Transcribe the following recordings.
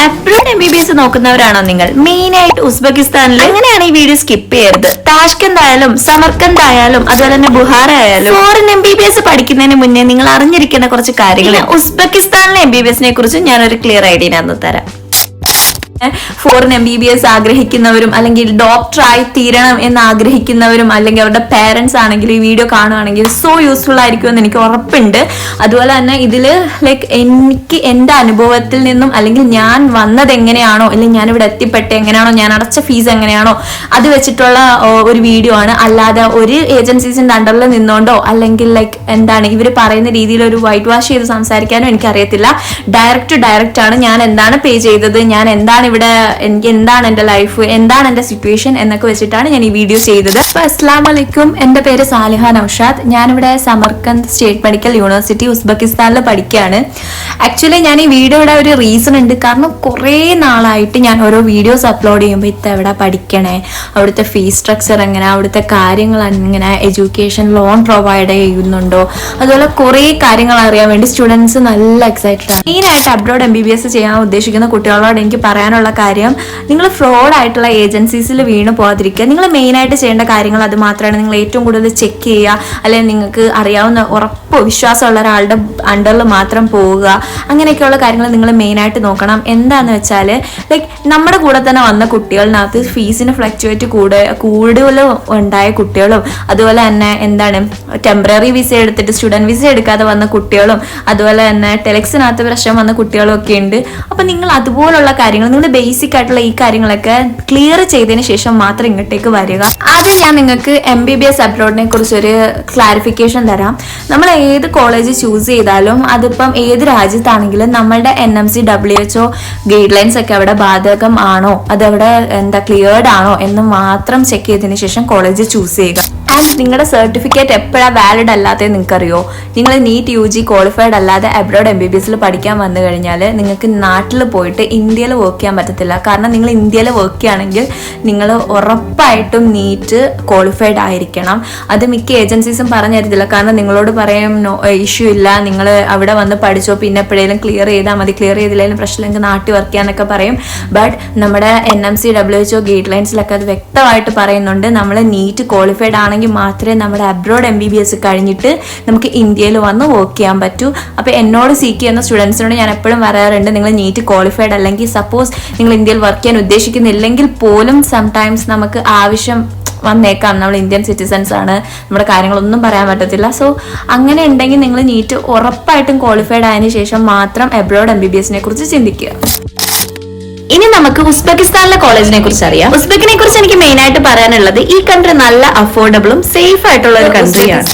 Abroad MBBS നോക്കുന്നവരാണോ നിങ്ങൾ? Main ആയിട്ട് ഉസ്ബെക്കിസ്ഥാനിൽ. അങ്ങനെയാണ് ഈ വീഡിയോ സ്കിപ്പ് ചെയ്യരുത്. താഷ്കന്റ് ആയാലും സമർക്കന്ത് ആയാലും അതുപോലെ തന്നെ ബുഹാര ആയാലും ഫോറിൻ MBBS പഠിക്കുന്നതിന് മുന്നേ നിങ്ങൾ അറിഞ്ഞിരിക്കേണ്ട കുറച്ച് കാര്യങ്ങൾ. ഉസ്ബെക്കിസ്ഥാനിലെ MBBS കുറിച്ച് ഞാനൊരു ക്ലിയർ ഐഡിയ തരാം. ഫോറിൻ MBBS ആഗ്രഹിക്കുന്നവരും അല്ലെങ്കിൽ ഡോക്ടറായി തീരണം എന്ന് ആഗ്രഹിക്കുന്നവരും അല്ലെങ്കിൽ അവരുടെ പേരൻസ് ആണെങ്കിൽ ഈ വീഡിയോ കാണുകയാണെങ്കിൽ സോ യൂസ്ഫുൾ ആയിരിക്കും എന്ന് എനിക്ക് ഉറപ്പുണ്ട്. അതുപോലെ തന്നെ ഇതിൽ എനിക്ക് എൻ്റെ അനുഭവത്തിൽ നിന്നും അല്ലെങ്കിൽ ഞാൻ വന്നത് എങ്ങനെയാണോ അല്ലെങ്കിൽ ഞാൻ ഇവിടെ എത്തിപ്പെട്ട എങ്ങനെയാണോ ഞാൻ അടച്ച ഫീസ് എങ്ങനെയാണോ അത് വെച്ചിട്ടുള്ള ഒരു വീഡിയോ ആണ്. അല്ലാതെ ഒരു ഏജൻസീസിന്റെ അണ്ടറിൽ നിന്നോണ്ടോ അല്ലെങ്കിൽ ഇവർ പറയുന്ന രീതിയിൽ ഒരു വൈറ്റ് വാഷ് ചെയ്ത് സംസാരിക്കാനോ എനിക്കറിയത്തില്ല. ഡയറക്റ്റ് ആണ്. ഞാൻ എന്താണ് പേ ചെയ്തത്, ഞാൻ എന്താണ് ഇവിടെ, എനിക്ക് എന്താണ് എൻ്റെ ലൈഫ്, എന്താണ് എൻ്റെ സിറ്റുവേഷൻ എന്നൊക്കെ വെച്ചിട്ടാണ് ഞാൻ ഈ വീഡിയോ ചെയ്തത്. അപ്പൊ അസ്സലാമു അലൈക്കും, എൻ്റെ പേര് സാലിഹ നൗഷാദ്. ഞാനിവിടെ സമർക്കന്ത് സ്റ്റേറ്റ് മെഡിക്കൽ യൂണിവേഴ്സിറ്റി ഉസ്ബെക്കിസ്ഥാനിൽ പഠിക്കുകയാണ്. ആക്ച്വലി ഞാൻ ഈ വീഡിയോയുടെ ഒരു റീസൺ ഉണ്ട്. കാരണം കുറേ നാളായിട്ട് ഞാൻ ഓരോ വീഡിയോസ് അപ്ലോഡ് ചെയ്യുമ്പോൾ എവിടെ പഠിക്കണേ, അവിടുത്തെ ഫീസ് സ്ട്രക്ചർ എങ്ങനെ, അവിടുത്തെ കാര്യങ്ങൾ എങ്ങനെ, എഡ്യൂക്കേഷൻ ലോൺ പ്രൊവൈഡ് ചെയ്യുന്നുണ്ടോ, അതുപോലെ കുറേ കാര്യങ്ങൾ അറിയാൻ വേണ്ടി സ്റ്റുഡൻസ് നല്ല എക്സൈറ്റഡ് ആണ്. മെയിനായിട്ട് അബ്രോഡ് MBBS ചെയ്യാൻ ഉദ്ദേശിക്കുന്ന കുട്ടികളോട് എനിക്ക് പറയാനുള്ള കാര്യം, നിങ്ങൾ ഫ്രോഡ് ആയിട്ടുള്ള ഏജൻസീസിൽ വീണ് പോകാതിരിക്കുക. നിങ്ങൾ മെയിനായിട്ട് ചെയ്യേണ്ട കാര്യങ്ങൾ അത് മാത്രമാണ്. നിങ്ങൾ ഏറ്റവും കൂടുതൽ ചെക്ക് ചെയ്യുക, അല്ലെങ്കിൽ നിങ്ങൾക്ക് അറിയാവുന്ന ഉറപ്പ് വിശ്വാസമുള്ള ഒരാളുടെ അണ്ടറിൽ മാത്രം പോവുക. അങ്ങനെയൊക്കെയുള്ള കാര്യങ്ങൾ നിങ്ങൾ മെയിനായിട്ട് നോക്കണം. എന്താന്ന് വെച്ചാൽ നമ്മുടെ കൂടെ തന്നെ വന്ന കുട്ടികളിനകത്ത് ഫീസിന് ഫ്ലക്ച്വേറ്റ് കൂടുതലും ഉണ്ടായ കുട്ടികളും അതുപോലെ തന്നെ ടെമ്പററി വിസ എടുത്തിട്ട് സ്റ്റുഡൻറ് വിസ എടുക്കാതെ വന്ന കുട്ടികളും അതുപോലെ തന്നെ ടെലക്സിനകത്ത് പ്രശ്നം വന്ന കുട്ടികളും ഒക്കെ ഉണ്ട്. അപ്പൊ നിങ്ങൾ അതുപോലുള്ള കാര്യങ്ങൾ, നിങ്ങൾ ബേസിക് ആയിട്ടുള്ള ഈ കാര്യങ്ങളൊക്കെ ക്ലിയർ ചെയ്തതിന് ശേഷം മാത്രം ഇങ്ങോട്ടേക്ക് വരിക. ആദ്യം ഞാൻ നിങ്ങൾക്ക് MBBS അബ്രോഡിനെ കുറിച്ചൊരു ക്ലാരിഫിക്കേഷൻ തരാം. നമ്മൾ ഏത് കോളേജ് ചൂസ് ചെയ്താലും അതിപ്പം ഏത് രാജ്യത്താണെങ്കിലും നമ്മളുടെ NMC WHO ഗൈഡ് ലൈൻസ് ഒക്കെ അവിടെ ബാധകം ആണോ, അതവിടെ ക്ലിയർഡ് ആണോ എന്ന് മാത്രം ചെക്ക് ചെയ്തതിന് ശേഷം കോളേജ് ചൂസ് ചെയ്യുക. ആൻഡ് നിങ്ങളുടെ സർട്ടിഫിക്കറ്റ് എപ്പോഴാണ് വാലിഡ് അല്ലാത്തത് നിങ്ങൾക്കറിയോ? നിങ്ങൾ നീറ്റ് UG ക്വാളിഫൈഡ് അല്ലാതെ അബ്രോഡ് MBBS പഠിക്കാൻ വന്നു കഴിഞ്ഞാൽ നിങ്ങൾക്ക് നാട്ടിൽ പോയിട്ട് ഇന്ത്യയിൽ വർക്ക് ചെയ്യാൻ പറ്റത്തില്ല. കാരണം നിങ്ങൾ ഇന്ത്യയിൽ വർക്ക് ചെയ്യുകയാണെങ്കിൽ നിങ്ങൾ ഉറപ്പായിട്ടും നീറ്റ് ക്വാളിഫൈഡ് ആയിരിക്കണം. അത് മിക്ക ഏജൻസീസും പറഞ്ഞു തരത്തില്ല. കാരണം നിങ്ങളോട് പറയും ഇഷ്യൂ ഇല്ല, നിങ്ങൾ അവിടെ വന്ന് പഠിച്ചോ, പിന്നെ എപ്പോഴേലും ക്ലിയർ ചെയ്താൽ മതി, ക്ലിയർ ചെയ്തില്ലെങ്കിലും പ്രശ്നമില്ലെങ്കിൽ നാട്ടിൽ വർക്ക് ചെയ്യാന്നൊക്കെ പറയും. ബട്ട് നമ്മുടെ NMC WHO ഗൈഡ് ലൈൻസിലൊക്കെ അത് വ്യക്തമായിട്ട് പറയുന്നുണ്ട്, നമ്മൾ നീറ്റ് ക്വാളിഫൈഡ് ആണെങ്കിൽ മാത്രമേ നമ്മുടെ അബ്രോഡ് MBBS കഴിഞ്ഞിട്ട് നമുക്ക് ഇന്ത്യയിൽ വന്ന് വർക്ക് ചെയ്യാൻ പറ്റൂ. അപ്പോൾ എന്നോട് സീക്ക് ചെയ്യുന്ന സ്റ്റുഡൻസിനോട് ഞാൻ എപ്പോഴും പറയാറുണ്ട്, നിങ്ങൾ നീറ്റ് ക്വാളിഫൈഡ് അല്ലെങ്കിൽ സപ്പോസ് നിങ്ങൾ ഇന്ത്യയിൽ വർക്ക് ചെയ്യാൻ ഉദ്ദേശിക്കുന്നില്ലെങ്കിൽ പോലും സംടൈംസ് നമുക്ക് ആവശ്യം വന്നേക്കാം. നമ്മൾ ഇന്ത്യൻ സിറ്റിസൺസ് ആണ്, നമ്മുടെ കാര്യങ്ങളൊന്നും പറയാൻ പറ്റത്തില്ല. സോ അങ്ങനെ ഉണ്ടെങ്കിൽ നിങ്ങൾ നീറ്റ് ഉറപ്പായിട്ടും ക്വാളിഫൈഡ് ആയതിനു ശേഷം മാത്രം അബ്രോഡ് MBBS കുറിച്ച് ചിന്തിക്കുക. ഇനി നമുക്ക് ഉസ്ബെക്കിസ്ഥാനിലെ കോളേജിനെ കുറിച്ച് അറിയാം. ഉസ്ബെക്കിനെ കുറിച്ച് എനിക്ക് മെയിൻ ആയിട്ട് പറയാനുള്ളത്, ഈ കൺട്രി നല്ല അഫോർഡബിളും സേഫ് ആയിട്ടുള്ള ഒരു കൺട്രിയാണ്.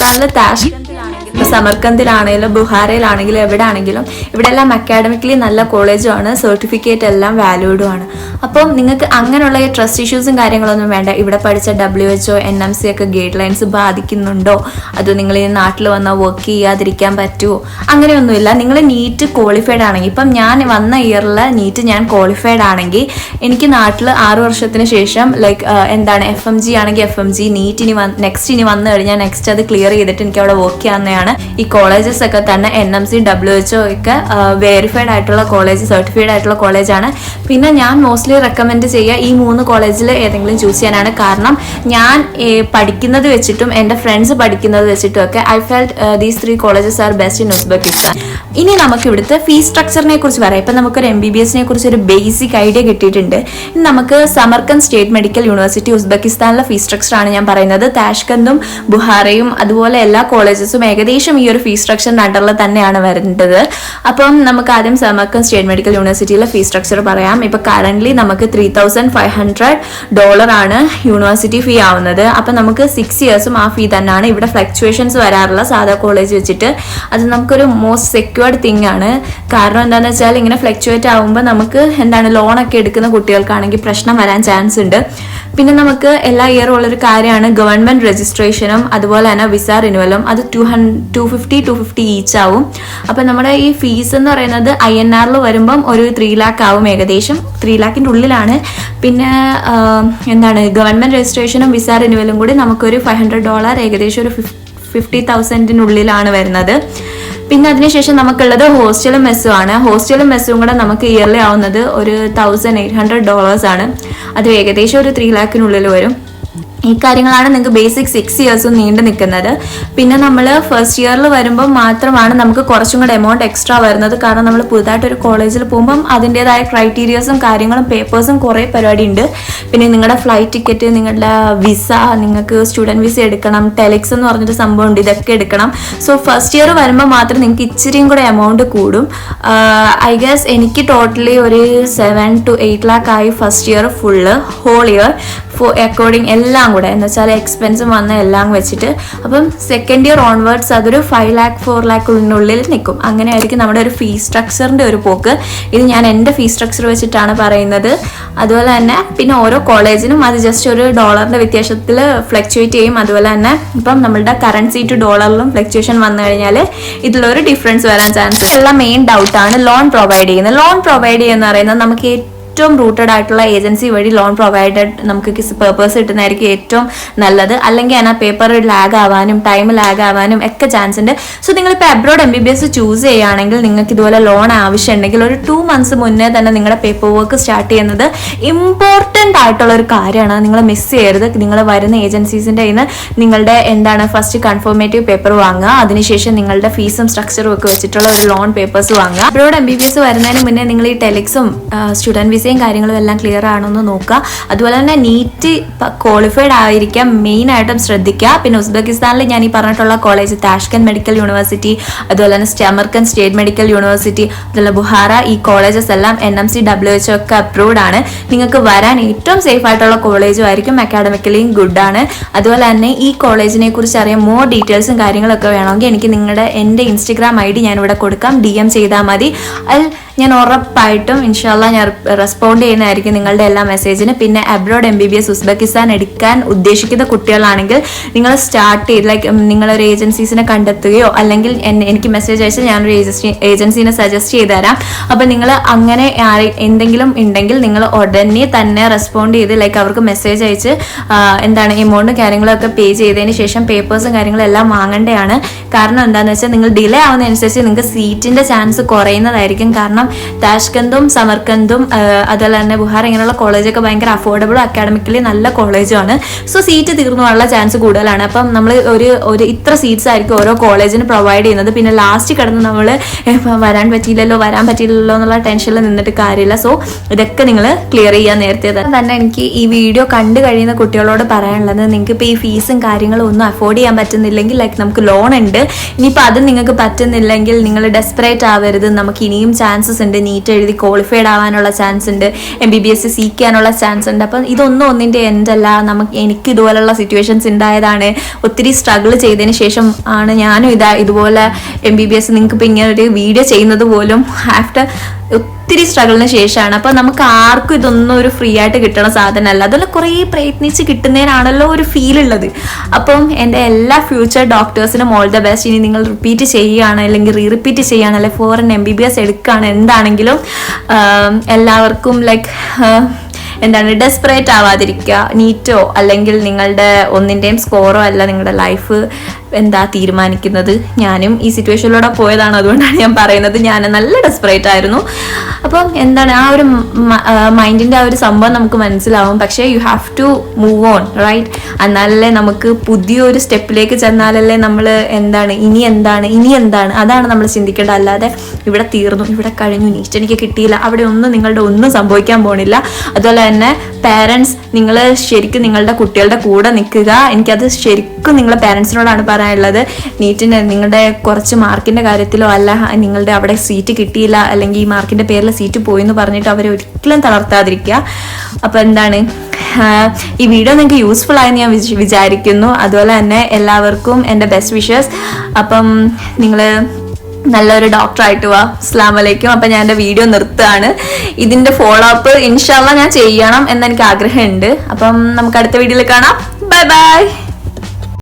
സമർക്കന്തിലാണെങ്കിലും ബുഹാരയിലാണെങ്കിലും എവിടെ ആണെങ്കിലും ഇവിടെ എല്ലാം അക്കാഡമിക്കലി നല്ല കോളേജുമാണ്, സർട്ടിഫിക്കറ്റ് എല്ലാം വാല്യൂഡും ആണ്. അപ്പം നിങ്ങൾക്ക് അങ്ങനെയുള്ള ട്രസ്റ്റ് ഇഷ്യൂസും കാര്യങ്ങളൊന്നും വേണ്ട. ഇവിടെ പഠിച്ച WHO NMC ഒക്കെ ഗൈഡ് ലൈൻസ് ബാധിക്കുന്നുണ്ടോ, അത് നിങ്ങൾ ഈ നാട്ടിൽ വന്നാൽ വർക്ക് ചെയ്യാതിരിക്കാൻ പറ്റുമോ, അങ്ങനെയൊന്നുമില്ല. നിങ്ങൾ നീറ്റ് ക്വാളിഫൈഡ് ആണെങ്കിൽ, ഇപ്പം ഞാൻ വന്ന ഇയറിൽ നീറ്റ് ഞാൻ ക്വാളിഫൈഡ് ആണെങ്കിൽ എനിക്ക് നാട്ടിൽ 6 വർഷത്തിന് ശേഷം FMG ആണെങ്കിൽ FMG, നീറ്റ് ഇനി വന്നു കഴിഞ്ഞാൽ നെക്സ്റ്റ് അത് ക്ലിയർ ചെയ്തിട്ട് എനിക്ക് അവിടെ വർക്ക് ചെയ്യാവുന്നതാണ്. ഈ കോളേജസ് ഒക്കെ തന്നെ NMC WHO ഒക്കെ വെരിഫൈഡ് ആയിട്ടുള്ള കോളേജ്, സർട്ടിഫൈഡ് ആയിട്ടുള്ള കോളേജാണ്. പിന്നെ ഞാൻ മോസ്റ്റ്ലി റെക്കമെൻഡ് ചെയ്യുക ഈ 3 കോളേജിൽ ഏതെങ്കിലും ചൂസ് ചെയ്യാനാണ്. കാരണം ഞാൻ പഠിക്കുന്നത് വെച്ചിട്ടും എൻ്റെ ഫ്രണ്ട്സ് പഠിക്കുന്നത് വെച്ചിട്ടും ഒക്കെ I felt these 3 colleges are best in Uzbekistan. ഇനി നമുക്ക് ഇവിടുത്തെ ഫീസ് സ്ട്രക്ചറിനെ കുറിച്ച് പറയാം. ഇപ്പം നമുക്കൊരു MBBS കുറിച്ച് ഒരു ബേസിക് ഐഡിയ കിട്ടിയിട്ടുണ്ട്. ഇനി നമുക്ക് സമർക്കന്ത് സ്റ്റേറ്റ് മെഡിക്കൽ യൂണിവേഴ്സിറ്റി ഉസ്ബെക്കിസ്ഥാനിലെ ഫീസ് സ്ട്രക്ചർ ആണ് ഞാൻ പറയുന്നത്. താഷ്കന്തും ബുഹാരയും അതുപോലെ എല്ലാ കോളേജസും ഏകദേശം ഈ ഒരു ഫീസ് സ്ട്രക്ചറിന്റെ അണ്ടറിൽ തന്നെയാണ് വരുന്നത്. അപ്പം നമുക്ക് ആദ്യം സമർക്കന്ത് സ്റ്റേറ്റ് മെഡിക്കൽ യൂണിവേഴ്സിറ്റിയിലെ ഫീസ് സ്ട്രക്ചർ പറയാം. ഇപ്പൊ കറന്റ്ലി നമുക്ക് $3,500 ആണ് യൂണിവേഴ്സിറ്റി ഫീ ആവുന്നത്. അപ്പൊ നമുക്ക് 6 ഇയേഴ്സും ആ ഫീ തന്നെയാണ്. ഇവിടെ ഫ്ലക്ച്വേഷൻസ് വരാറില്ല സാധാ കോളേജ് വെച്ചിട്ട്. അത് നമുക്കൊരു മോസ്റ്റ് സെക്യൂർഡ് തിങ് ആണ്. കാരണം എന്താണെന്ന് വെച്ചാൽ ഇങ്ങനെ ഫ്ലക്ച്വേറ്റ് ആവുമ്പോൾ നമുക്ക് ലോണൊക്കെ എടുക്കുന്ന കുട്ടികൾക്കാണെങ്കിൽ പ്രശ്നം വരാൻ ചാൻസ് ഉണ്ട്. പിന്നെ നമുക്ക് എല്ലാ ഇയറും ഉള്ളൊരു കാര്യമാണ് ഗവൺമെന്റ് രജിസ്ട്രേഷനും അതുപോലെ തന്നെ വിസ റിന്യൂവലും. അത് 250 ഈച്ച് ആവും. അപ്പം നമ്മുടെ ഈ ഫീസ് എന്ന് പറയുന്നത് INR വരുമ്പം ഒരു 3 lakh ആവും, ഏകദേശം 3 lakhന്റെ ഉള്ളിലാണ്. പിന്നെ ഗവൺമെന്റ് രജിസ്ട്രേഷനും വിസ റിന്യൂവലും കൂടി നമുക്കൊരു $500, ഏകദേശം ഒരു 50,000-നുള്ളിലാണ് വരുന്നത്. പിന്നെ അതിനുശേഷം നമുക്കുള്ളത് ഹോസ്റ്റലും മെസ്സും ആണ്. ഹോസ്റ്റലും മെസ്സും കൂടെ നമുക്ക് ഇയർലി ആവുന്നത് ഒരു $1,800 ആണ്. അത് ഏകദേശം ഒരു 3 lakhിനുള്ളിൽ വരും. ഈ കാര്യങ്ങളാണ് നിങ്ങൾക്ക് ബേസിക് 6 ഇയേഴ്സും നീണ്ടു നിൽക്കുന്നത്. പിന്നെ നമ്മൾ ഫസ്റ്റ് ഇയറിൽ വരുമ്പോൾ മാത്രമാണ് നമുക്ക് കുറച്ചും കൂടെ എമൗണ്ട് എക്സ്ട്രാ വരുന്നത്. കാരണം നമ്മൾ പുതുതായിട്ട് ഒരു കോളേജിൽ പോകുമ്പം അതിൻ്റെതായ ക്രൈറ്റീരിയസും കാര്യങ്ങളും പേപ്പേഴ്സും കുറേ പരിപാടി ഉണ്ട്. പിന്നെ നിങ്ങളുടെ ഫ്ലൈറ്റ് ടിക്കറ്റ്, നിങ്ങളുടെ വിസ, നിങ്ങൾക്ക് സ്റ്റുഡൻറ്റ് വിസ എടുക്കണം, ടെലിക്സ് എന്ന് പറഞ്ഞൊരു സംഭവം ഉണ്ട്, ഇതൊക്കെ എടുക്കണം. സോ ഫസ്റ്റ് ഇയർ വരുമ്പോൾ മാത്രം നിങ്ങൾക്ക് ഇച്ചിരിയും കൂടെ എമൗണ്ട് കൂടും. ഐ ഗസ് എനിക്ക് ടോട്ടലി ഒരു 7 to 8 lakh ആയി first year full, whole year according എല്ലാം കൂടെ എന്ന് വെച്ചാൽ എക്സ്പെൻസും വന്ന എല്ലാം വെച്ചിട്ട്. അപ്പം സെക്കൻഡ് ഇയർ ഓൺവേർഡ്സ് അതൊരു 5 lakh 4 lakhിനുള്ളിൽ നിൽക്കും. അങ്ങനെയായിരിക്കും നമ്മുടെ ഒരു ഫീസ് സ്ട്രക്ചറിൻ്റെ ഒരു പോക്ക്. ഇത് ഞാൻ എൻ്റെ ഫീസ് സ്ട്രക്ചർ വെച്ചിട്ടാണ് പറയുന്നത്. അതുപോലെ തന്നെ പിന്നെ ഓരോ കോളേജിനും അത് ജസ്റ്റ് ഒരു ഡോളറിൻ്റെ വ്യത്യാസത്തിൽ ഫ്ലക്ച്വേറ്റ് ചെയ്യും. അതുപോലെ തന്നെ ഇപ്പം നമ്മളുടെ കറൻസി ടു ഡോളറിലും ഫ്ലക്ച്വേഷൻ വന്നു കഴിഞ്ഞാൽ ഇതിലൊരു ഡിഫറൻസ് വരാൻ ചാൻസ് ഉള്ള മെയിൻ ഡൗട്ടാണ് ലോൺ പ്രൊവൈഡ് ചെയ്യുന്നത്. ലോൺ പ്രൊവൈഡ് ചെയ്യുന്ന പറയുന്നത് നമുക്ക് ഏറ്റവും റൂട്ടഡ് ആയിട്ടുള്ള ഏജൻസി വഴി ലോൺ പ്രൊവൈഡഡ് നമുക്ക് പേപ്പേഴ്സ് കിട്ടുന്നതായിരിക്കും ഏറ്റവും നല്ലത്. അല്ലെങ്കിൽ അതിനാ പേപ്പർ ലാഗ് ആവാനും ടൈം ലാഗ് ആവാനും ഒക്കെ ചാൻസ് ഉണ്ട്. സോ നിങ്ങളിപ്പോൾ അബ്രോഡ് MBBS ചൂസ് ചെയ്യുകയാണെങ്കിൽ നിങ്ങൾക്ക് ഇതുപോലെ ലോൺ ആവശ്യമുണ്ടെങ്കിൽ ഒരു 2 months മുന്നേ തന്നെ നിങ്ങളുടെ പേപ്പർ വർക്ക് സ്റ്റാർട്ട് ചെയ്യുന്നത് ഇമ്പോർട്ടൻ്റ് ആയിട്ടുള്ള ഒരു കാര്യമാണ്. നിങ്ങൾ മിസ് ചെയ്യരുത്. നിങ്ങൾ വരുന്ന ഏജൻസീസിൻ്റെ കയ്യിൽ നിന്ന് നിങ്ങളുടെ ഫസ്റ്റ് കൺഫർമേറ്റീവ് പേപ്പർ വാങ്ങുക. അതിനുശേഷം നിങ്ങളുടെ ഫീസും സ്ട്രക്ചറും ഒക്കെ വെച്ചിട്ടുള്ള ഒരു ലോൺ പേപ്പേഴ്സ് വാങ്ങുക. അബ്രോഡ് MBBS വരുന്നതിന് മുന്നേ നിങ്ങൾ ഈ ടെലിക്സും സ്റ്റുഡൻറ്റ് വിസയും കാര്യങ്ങളും എല്ലാം ക്ലിയർ ആണെന്ന് നോക്കുക. അതുപോലെ തന്നെ നീറ്റ് ക്വാളിഫൈഡ് ആയിരിക്കാം മെയിനായിട്ടും ശ്രദ്ധിക്കുക. പിന്നെ ഉസ്ബെക്കിസ്ഥാനിൽ ഞാൻ ഈ പറഞ്ഞിട്ടുള്ള കോളേജ് താഷ്കൻ മെഡിക്കൽ യൂണിവേഴ്സിറ്റി, അതുപോലെ തന്നെ സമർക്കന്ദ് സ്റ്റേറ്റ് മെഡിക്കൽ യൂണിവേഴ്സിറ്റി, അതുപോലെ ബുഹാര, ഈ കോളേജസ് എല്ലാം NMC WHO ഒക്കെ അപ്രൂവ്ഡ് ആണ്. നിങ്ങൾക്ക് വരാൻ ഏറ്റവും സേഫ് ആയിട്ടുള്ള കോളേജും ആയിരിക്കും, അക്കാഡമിക്കലിയും ഗുഡ് ആണ്. അതുപോലെ തന്നെ ഈ കോളേജിനെ കുറിച്ച് അറിയാൻ മോർ ഡീറ്റെയിൽസും കാര്യങ്ങളൊക്കെ വേണമെങ്കിൽ എനിക്ക് എൻ്റെ Instagram ID ഞാനിവിടെ കൊടുക്കാം, DM ചെയ്താൽ മതി. ഞാൻ ഉറപ്പായിട്ടും ഇൻഷാല്ല ഞാൻ റെസ്പോണ്ട് ചെയ്യുന്നതായിരിക്കും നിങ്ങളുടെ എല്ലാ മെസ്സേജിന്. പിന്നെ അബ്രോഡ് MBBS ഉസ്ബെക്കിസ്ഥാൻ എടുക്കാൻ ഉദ്ദേശിക്കുന്ന കുട്ടികളാണെങ്കിൽ നിങ്ങൾ സ്റ്റാർട്ട് ചെയ്ത് നിങ്ങളൊരു ഏജൻസീസിനെ കണ്ടെത്തുകയോ അല്ലെങ്കിൽ എനിക്ക് മെസ്സേജ് അയച്ച് ഞാനൊരു ഏജൻസീനെ സജസ്റ്റ് ചെയ്ത് തരാം. അപ്പം നിങ്ങൾ അങ്ങനെ എന്തെങ്കിലും ഉണ്ടെങ്കിൽ നിങ്ങൾ ഉടനെ തന്നെ റെസ്പോണ്ട് ചെയ്ത് അവർക്ക് മെസ്സേജ് അയച്ച് എമൗണ്ടും കാര്യങ്ങളൊക്കെ പേ ചെയ്തതിന് ശേഷം പേപ്പേഴ്സും കാര്യങ്ങളും എല്ലാം വാങ്ങേണ്ടതാണ്. കാരണം എന്താണെന്ന് വെച്ചാൽ നിങ്ങൾ ഡിലേ ആവുന്നതനുസരിച്ച് നിങ്ങൾക്ക് സീറ്റിൻ്റെ ചാൻസ് കുറയുന്നതായിരിക്കും. കാരണം താഷ്കന്തും സമർക്കന്തും അതുപോലെ തന്നെ ബുഹാർ ഇങ്ങനെയുള്ള കോളേജൊക്കെ ഭയങ്കര അഫോർഡബിളും അക്കാഡമിക്കലി നല്ല കോളേജുമാണ്. സോ സീറ്റ് തീർന്നു പോകാനുള്ള ചാൻസ് കൂടുതലാണ്. അപ്പം നമ്മൾ ഒരു ഇത്ര സീറ്റ്സ് ആയിരിക്കും ഓരോ കോളേജിന് പ്രൊവൈഡ് ചെയ്യുന്നത്. പിന്നെ ലാസ്റ്റ് കിടന്ന് നമ്മൾ വരാൻ പറ്റിയില്ലല്ലോ എന്നുള്ള ടെൻഷനിൽ നിന്നിട്ട് കാര്യമില്ല. സോ ഇതൊക്കെ നിങ്ങൾ ക്ലിയർ ചെയ്യാൻ നേരത്തെ തന്നെ എനിക്ക് ഈ വീഡിയോ കണ്ടു കഴിയുന്ന കുട്ടികളോട് പറയാനുള്ളത്, നിങ്ങൾക്ക് ഇപ്പോൾ ഈ ഫീസും കാര്യങ്ങളും ഒന്നും അഫോർഡ് ചെയ്യാൻ പറ്റുന്നില്ലെങ്കിൽ നമുക്ക് ലോൺ ഉണ്ട്. ഇനിയിപ്പോൾ അത് നിങ്ങൾക്ക് പറ്റുന്നില്ലെങ്കിൽ നിങ്ങൾ ഡെസ്പറേറ്റ് ആവരുത്. നമുക്ക് ഇനിയും ചാൻസസ് ഉണ്ട്. നീറ്റ് എഴുതി ക്വാളിഫൈഡ് ആവാനുള്ള ചാൻസ് ഉണ്ട്, MBBS സീക്കാനുള്ള ചാൻസ് ഉണ്ട്. അപ്പം ഒന്നിൻ്റെ എൻഡല്ല. എനിക്ക് ഇതുപോലുള്ള സിറ്റുവേഷൻസ് ഉണ്ടായതാണ്. ഒത്തിരി സ്ട്രഗിൾ ചെയ്തതിന് ശേഷം ആണ് ഞാനും ഇതുപോലെ MBBS നിങ്ങൾക്ക് ഇപ്പോൾ ഇങ്ങനെ ഒരു വീഡിയോ ചെയ്യുന്നത് പോലും ആഫ്റ്റർ ഒത്തിരി സ്ട്രഗിളിന് ശേഷമാണ്. അപ്പം നമുക്ക് ആർക്കും ഇതൊന്നും ഒരു ഫ്രീ ആയിട്ട് കിട്ടണ സാധനമല്ല. അതുപോലെ കുറേ പ്രയത്നിച്ച് കിട്ടുന്നതിനാണല്ലോ ഒരു ഫീൽ ഉള്ളത്. അപ്പം എൻ്റെ എല്ലാ ഫ്യൂച്ചർ ഡോക്ടേഴ്സിനും ഓൾ ദ ബെസ്റ്റ്. ഇനി നിങ്ങൾ റിപ്പീറ്റ് ചെയ്യുകയാണ് അല്ലെങ്കിൽ റിപ്പീറ്റ് ചെയ്യുകയാണ് അല്ലെങ്കിൽ ഫോറിൻ MBBS എടുക്കുകയാണ് എന്താണെങ്കിലും എല്ലാവർക്കും ഡെസ്പറേറ്റ് ആവാതിരിക്കുക. നീറ്റോ അല്ലെങ്കിൽ നിങ്ങളുടെ ഒന്നിൻ്റെയും സ്കോറോ അല്ല നിങ്ങളുടെ ലൈഫ് തീരുമാനിക്കുന്നത്. ഞാനും ഈ സിറ്റുവേഷനിലൂടെ പോയതാണ്, അതുകൊണ്ടാണ് ഞാൻ പറയുന്നത്. ഞാൻ നല്ല ഡെസ്പറേറ്റ് ആയിരുന്നു. അപ്പം ആ ഒരു മൈൻഡിൻ്റെ ആ ഒരു സംഭവം നമുക്ക് മനസ്സിലാവും. പക്ഷേ you have to move on, right? എന്നാലല്ലേ നമുക്ക് പുതിയൊരു സ്റ്റെപ്പിലേക്ക് ചെന്നാലല്ലേ നമ്മൾ ഇനി എന്താണ് അതാണ് നമ്മൾ ചിന്തിക്കേണ്ടത്. അല്ലാതെ ഇവിടെ തീർന്നു, ഇവിടെ കഴിഞ്ഞു, നീറ്റ് എനിക്ക് കിട്ടിയില്ല, അവിടെ നിങ്ങളുടെ ഒന്നും സംഭവിക്കാൻ പോണില്ല. അതുപോലെ തന്നെ പാരൻസ്, നിങ്ങൾ ശരിക്കും നിങ്ങളുടെ കുട്ടികളുടെ കൂടെ നിൽക്കുക. എനിക്കത് ശരിക്കും നിങ്ങളുടെ പാരൻസിനോടാണ് പറയാനുള്ളത്. നീറ്റിന് നിങ്ങളുടെ കുറച്ച് മാർക്കിൻ്റെ കാര്യത്തിലോ അല്ല നിങ്ങളുടെ അവിടെ സീറ്റ് കിട്ടിയില്ല അല്ലെങ്കിൽ ഈ മാർക്കിൻ്റെ പേരിൽ സീറ്റ് പോയി എന്ന് പറഞ്ഞിട്ട് അവരെ ഒരിക്കലും തളർത്താതിരിക്കുക. അപ്പം ഈ വീഡിയോ നിങ്ങൾക്ക് യൂസ്ഫുൾ ആയെന്ന് ഞാൻ വിചാരിക്കുന്നു. അതുപോലെ തന്നെ എല്ലാവർക്കും എൻ്റെ ബെസ്റ്റ് വിഷസ്. അപ്പം നിങ്ങൾ നല്ലൊരു ഡോക്ടറായിട്ട് വാ. അസ്സലാമു അലൈക്കും. അപ്പം ഞാൻ എൻ്റെ വീഡിയോ നിർത്തുകയാണ്. ഇതിൻ്റെ ഫോളോ അപ്പ് ഇൻഷാല്ലാ ഞാൻ ചെയ്യണം എന്നെനിക്ക് ആഗ്രഹമുണ്ട്. അപ്പം നമുക്ക് അടുത്ത വീഡിയോയിൽ കാണാം. Bye bye.